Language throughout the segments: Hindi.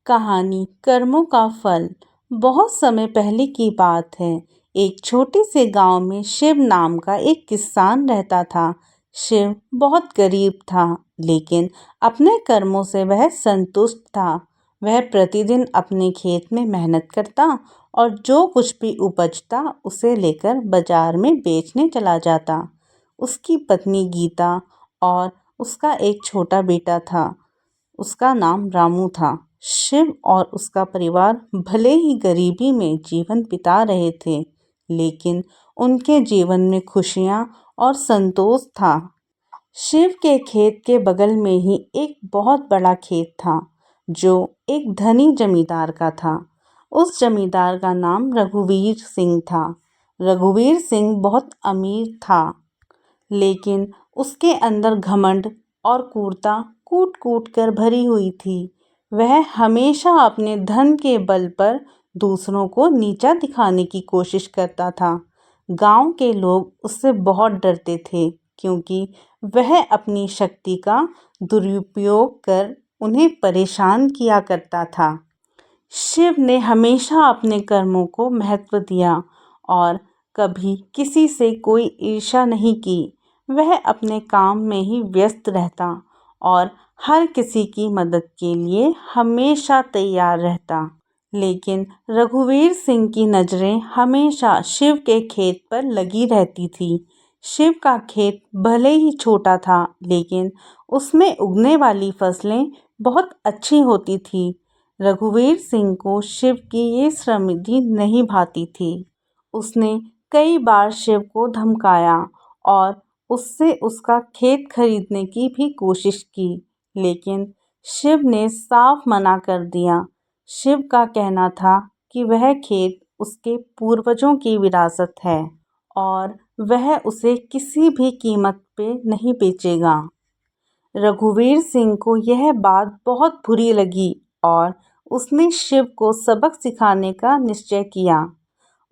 कहानी कर्मों का फल। बहुत समय पहले की बात है। एक छोटे से गांव में शिव नाम का एक किसान रहता था। शिव बहुत गरीब था, लेकिन अपने कर्मों से वह संतुष्ट था। वह प्रतिदिन अपने खेत में मेहनत करता और जो कुछ भी उपजता उसे लेकर बाजार में बेचने चला जाता। उसकी पत्नी गीता और उसका एक छोटा बेटा था। उसका नाम रामू था। शिव और उसका परिवार भले ही गरीबी में जीवन बिता रहे थे, लेकिन उनके जीवन में खुशियाँ और संतोष था। शिव के खेत के बगल में ही एक बहुत बड़ा खेत था, जो एक धनी जमींदार का था। उस जमींदार का नाम रघुवीर सिंह था। रघुवीर सिंह बहुत अमीर था, लेकिन उसके अंदर घमंड और क्रूरता कूट कूट कर भरी हुई थी। वह हमेशा अपने धन के बल पर दूसरों को नीचा दिखाने की कोशिश करता था। गांव के लोग उससे बहुत डरते थे, क्योंकि वह अपनी शक्ति का दुरुपयोग कर उन्हें परेशान किया करता था। शिव ने हमेशा अपने कर्मों को महत्व दिया और कभी किसी से कोई ईर्ष्या नहीं की। वह अपने काम में ही व्यस्त रहता और हर किसी की मदद के लिए हमेशा तैयार रहता। लेकिन रघुवीर सिंह की नज़रें हमेशा शिव के खेत पर लगी रहती थी। शिव का खेत भले ही छोटा था, लेकिन उसमें उगने वाली फसलें बहुत अच्छी होती थी। रघुवीर सिंह को शिव की ये समृद्धि नहीं भाती थी। उसने कई बार शिव को धमकाया और उससे उसका खेत खरीदने की भी कोशिश की, लेकिन शिव ने साफ मना कर दिया। शिव का कहना था कि वह खेत उसके पूर्वजों की विरासत है और वह उसे किसी भी कीमत पे नहीं बेचेगा। रघुवीर सिंह को यह बात बहुत बुरी लगी और उसने शिव को सबक सिखाने का निश्चय किया।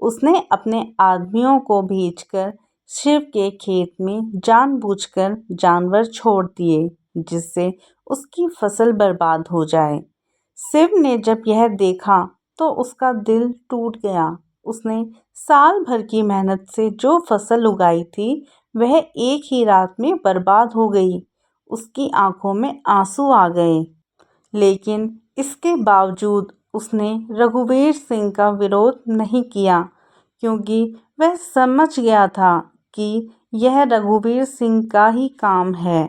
उसने अपने आदमियों को भेजकर शिव के खेत में जानबूझकर जानवर छोड़ दिए, जिससे उसकी फसल बर्बाद हो जाए। शिव ने जब यह देखा तो उसका दिल टूट गया। उसने साल भर की मेहनत से जो फसल उगाई थी, वह एक ही रात में बर्बाद हो गई। उसकी आंखों में आंसू आ गए, लेकिन इसके बावजूद उसने रघुवीर सिंह का विरोध नहीं किया, क्योंकि वह समझ गया था कि यह रघुवीर सिंह का ही काम है।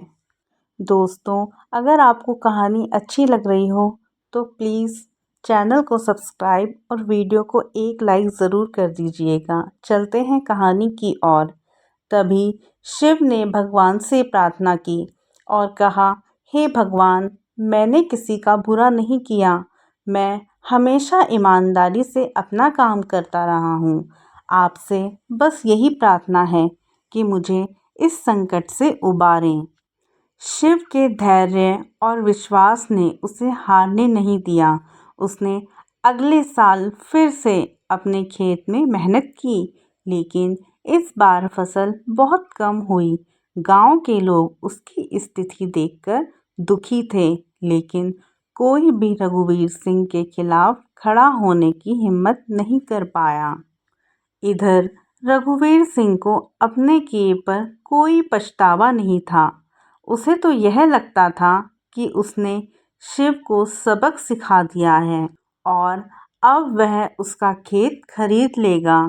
दोस्तों, अगर आपको कहानी अच्छी लग रही हो तो प्लीज़ चैनल को सब्सक्राइब और वीडियो को एक लाइक ज़रूर कर दीजिएगा। चलते हैं कहानी की ओर। तभी शिव ने भगवान से प्रार्थना की और कहा, हे भगवान, मैंने किसी का बुरा नहीं किया। मैं हमेशा ईमानदारी से अपना काम करता रहा हूँ। आपसे बस यही प्रार्थना है कि मुझे इस संकट से उबारें। शिव के धैर्य और विश्वास ने उसे हारने नहीं दिया। उसने अगले साल फिर से अपने खेत में मेहनत की, लेकिन इस बार फसल बहुत कम हुई। गांव के लोग उसकी स्थिति देखकर दुखी थे, लेकिन कोई भी रघुवीर सिंह के खिलाफ खड़ा होने की हिम्मत नहीं कर पाया। इधर रघुवीर सिंह को अपने किए पर कोई पछतावा नहीं था। उसे तो यह लगता था कि उसने शिव को सबक सिखा दिया है और अब वह उसका खेत खरीद लेगा।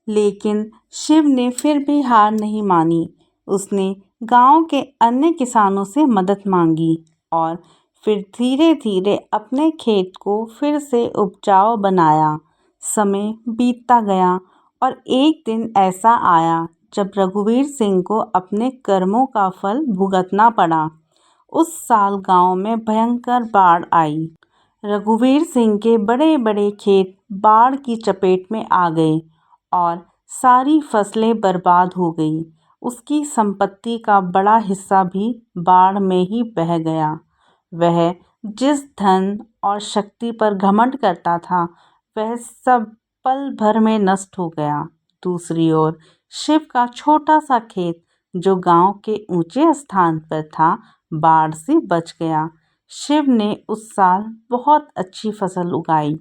लेकिन शिव ने फिर भी हार नहीं मानी। उसने गांव के अन्य किसानों से मदद मांगी और फिर धीरे धीरे अपने खेत को फिर से उपजाऊ बनाया। समय बीतता गया और एक दिन ऐसा आया जब रघुवीर सिंह को अपने कर्मों का फल भुगतना पड़ा। उस साल गांव में भयंकर बाढ़ आई। रघुवीर सिंह के बड़े बड़े खेत बाढ़ की चपेट में आ गए और सारी फसलें बर्बाद हो गई। उसकी संपत्ति का बड़ा हिस्सा भी बाढ़ में ही बह गया। वह जिस धन और शक्ति पर घमंड करता था, वह सब पल भर में नष्ट हो गया। दूसरी ओर शिव का छोटा सा खेत, जो गांव के ऊंचे स्थान पर था, बाढ़ से बच गया। शिव ने उस साल बहुत अच्छी फसल उगाई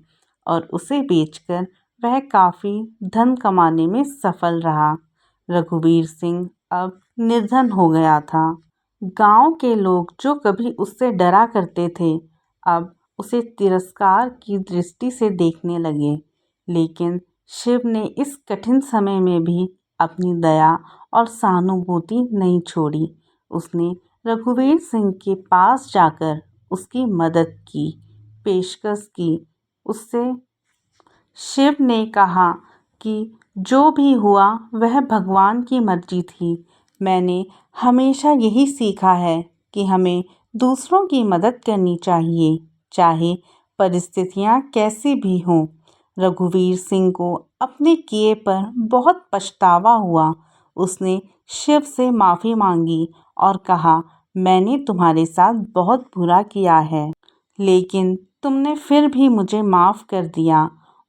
और उसे बेचकर वह काफ़ी धन कमाने में सफल रहा। रघुवीर सिंह अब निर्धन हो गया था। गांव के लोग जो कभी उससे डरा करते थे, अब उसे तिरस्कार की दृष्टि से देखने लगे। लेकिन शिव ने इस कठिन समय में भी अपनी दया और सहानुभूति नहीं छोड़ी। उसने रघुवीर सिंह के पास जाकर उसकी मदद की पेशकश की। उससे शिव ने कहा कि जो भी हुआ वह भगवान की मर्जी थी। मैंने हमेशा यही सीखा है कि हमें दूसरों की मदद करनी चाहिए, चाहे परिस्थितियाँ कैसी भी हों। रघुवीर सिंह को अपने किए पर बहुत पछतावा हुआ। उसने शिव से माफ़ी मांगी और कहा, मैंने तुम्हारे साथ बहुत बुरा किया है, लेकिन तुमने फिर भी मुझे माफ़ कर दिया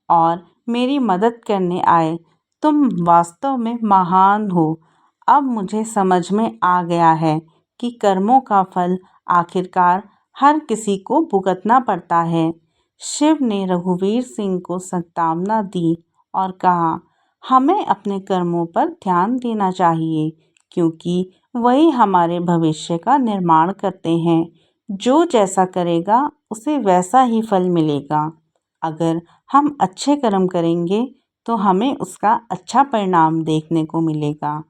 और मेरी मदद करने आए। तुम वास्तव में महान हो। अब मुझे समझ में आ गया है कि कर्मों का फल आखिरकार हर किसी को भुगतना पड़ता है। शिव ने रघुवीर सिंह को सांत्वना दी और कहा, हमें अपने कर्मों पर ध्यान देना चाहिए, क्योंकि वही हमारे भविष्य का निर्माण करते हैं। जो जैसा करेगा उसे वैसा ही फल मिलेगा। अगर हम अच्छे कर्म करेंगे तो हमें उसका अच्छा परिणाम देखने को मिलेगा,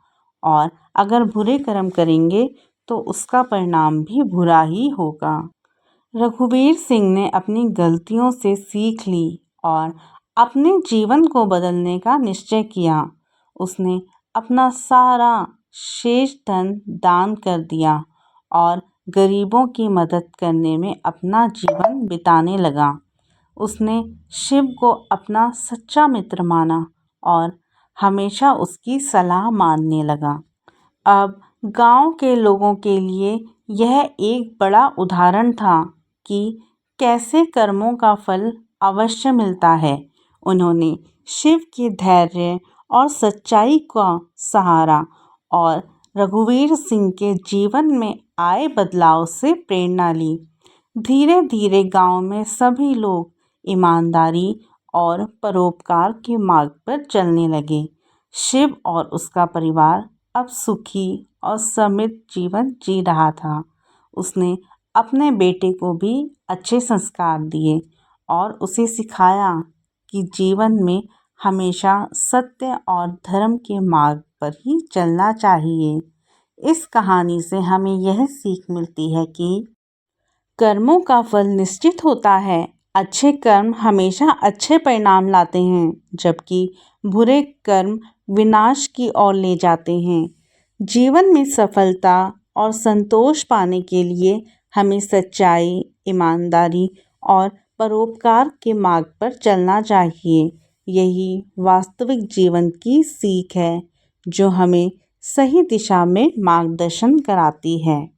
और अगर बुरे कर्म करेंगे तो उसका परिणाम भी बुरा ही होगा। रघुवीर सिंह ने अपनी गलतियों से सीख ली और अपने जीवन को बदलने का निश्चय किया। उसने अपना सारा शेष धन दान कर दिया और गरीबों की मदद करने में अपना जीवन बिताने लगा। उसने शिव को अपना सच्चा मित्र माना और हमेशा उसकी सलाह मानने लगा। अब गांव के लोगों के लिए यह एक बड़ा उदाहरण था कि कैसे कर्मों का फल अवश्य मिलता है। उन्होंने शिव के धैर्य और सच्चाई का सहारा और रघुवीर सिंह के जीवन में आए बदलाव से प्रेरणा ली। धीरे धीरे गांव में सभी लोग ईमानदारी और परोपकार के मार्ग पर चलने लगे। शिव और उसका परिवार अब सुखी और समृद्ध जीवन जी रहा था। उसने अपने बेटे को भी अच्छे संस्कार दिए और उसे सिखाया कि जीवन में हमेशा सत्य और धर्म के मार्ग पर ही चलना चाहिए। इस कहानी से हमें यह सीख मिलती है कि कर्मों का फल निश्चित होता है। अच्छे कर्म हमेशा अच्छे परिणाम लाते हैं, जबकि बुरे कर्म विनाश की ओर ले जाते हैं। जीवन में सफलता और संतोष पाने के लिए हमें सच्चाई, ईमानदारी और परोपकार के मार्ग पर चलना चाहिए। यही वास्तविक जीवन की सीख है, जो हमें सही दिशा में मार्गदर्शन कराती है।